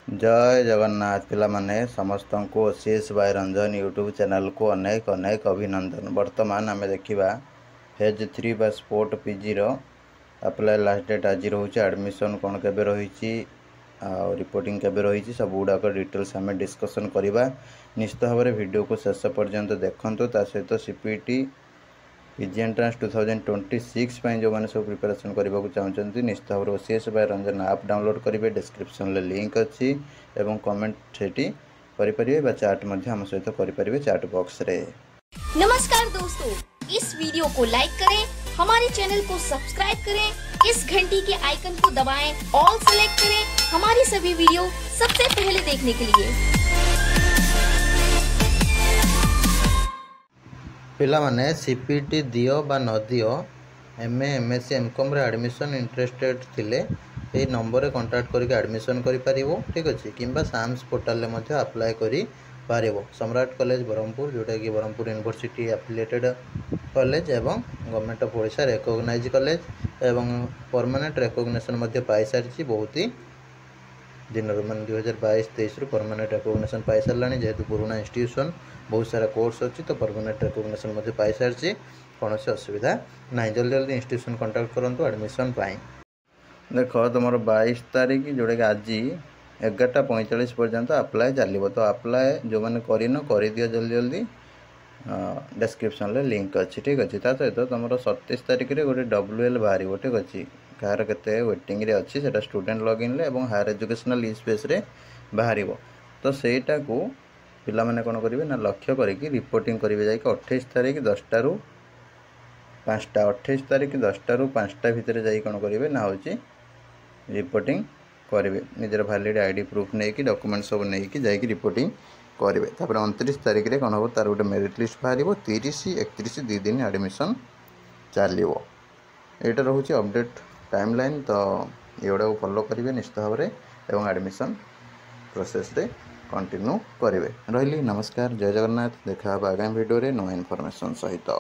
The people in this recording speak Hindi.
जय जगन्नाथ पिला माने समस्त को OCS by Ranjan YouTube channel को अनेक अनेक अभिनंदन। वर्तमान आम देखा फेज 3 बा स्पोर्ट पीजी रो अप्लाई लास्ट डेट आज रोचे। एडमिशन कौन के रही रिपोर्टिंग केबे रही सब गुड़ाक डिटेल्स आम डिस्कसन करवा। निश्चित भाव में वीडियो को शेष पर्यंत देखु। सहित सीपीटी पीजी एंट्रांस 2026 जो मैंने सब प्रिपेरेसन करने को चाहते निश्चित भाव में OCS by Ranjan app download करेंगे। डिस्क्रिप्शन में लिंक अच्छी एवं कमेंट सेठी करें चैट आम सहित करेंगे चैट बॉक्स रे। नमस्कार दोस्तों, इस वीडियो को लाइक करें, हमारे चैनल को सब्सक्राइब करें, इस घंटी के आइकन को दबाएं, ऑल सेलेक्ट करें हमारी सभी वीडियो सबसे पहले देखने के लिए। पिला माने सीपीटी दियो बा न दियो एमए एमएससी एमकॉम रे एडमिशन इंटरेस्टेड थिले ए नंबर रे कांटेक्ट करके एडमिशन करि परिबो। ठीक अछि किंबा साम्स पोर्टल ले मध्ये अप्लाई करि पारिबो। सम्राट कॉलेज ब्रह्मपुर जोटा कि ब्रह्मपुर यूनिवर्सिटी एफिलिएटेड कॉलेज एवं government of Odisha recognise college एवं परमानेंट रिकॉग्निशन मध्ये पाई सारिछि। बहुत ही दिन मान 2022-23 रु परमानेंट रिकॉग्निशन पाई सारानी। जेहेतु पुराना इंस्टीट्यूशन बहुत सारा कोर्स अच्छी तो परमानेंट रिकॉग्निशन मध्ये पाई सारी कौन असुविधा ना। जल्दी जल्दी इंस्टीट्यूशन कांटेक्ट करूँ एडमिशन पाई। देख तुम 22 तारीख जोटा कि आज 11:45 पर्यंत अप्लाई चलो। तो अप्लाई जो मैंने कर दियो जल्दी जल्दी डिस्क्रिप्शन में लिंक अच्छी। ठीक अच्छे सहित तुम 27 तारीख में गोटे WL बाहर। ठीक अच्छे कार के वेटिंग रे अच्छी से स्टूडेंट लॉगिन ले और हायर एजुकेशनल स्पेस रे बाहर। तो सेटा को पिला माने कौन करेंगे ना लक्ष्य करके रिपोर्टिंग करेंगे जाकि 28 तारीख 10टा रु 5टा 28 तारीख 10टा रु 5टा भितर जाकि कौन करेंगे ना हूँ रिपोर्टिंग करेंगे। निजर वैलिड आईडी प्रूफ नहीं कि डॉक्यूमेंट सब नहीं कि जाकि रिपोर्टिंग करेंगे। तापर 29 तारीख में कौन हम तार गोटे मेरिट लिस्ट बाहर। 30-31 2 दिन एडमिशन चलो। यहाँ रोचे अपडेट टाइमलाइन। तो ये फॉलो करेंगे निश्चित भाव में एवं एडमिशन प्रोसेस रे कंटिन्यू करेंगे। रही नमस्कार, जय जगन्नाथ। देखा आगामी वीडियो रे नया इनफॉरमेशन सहित।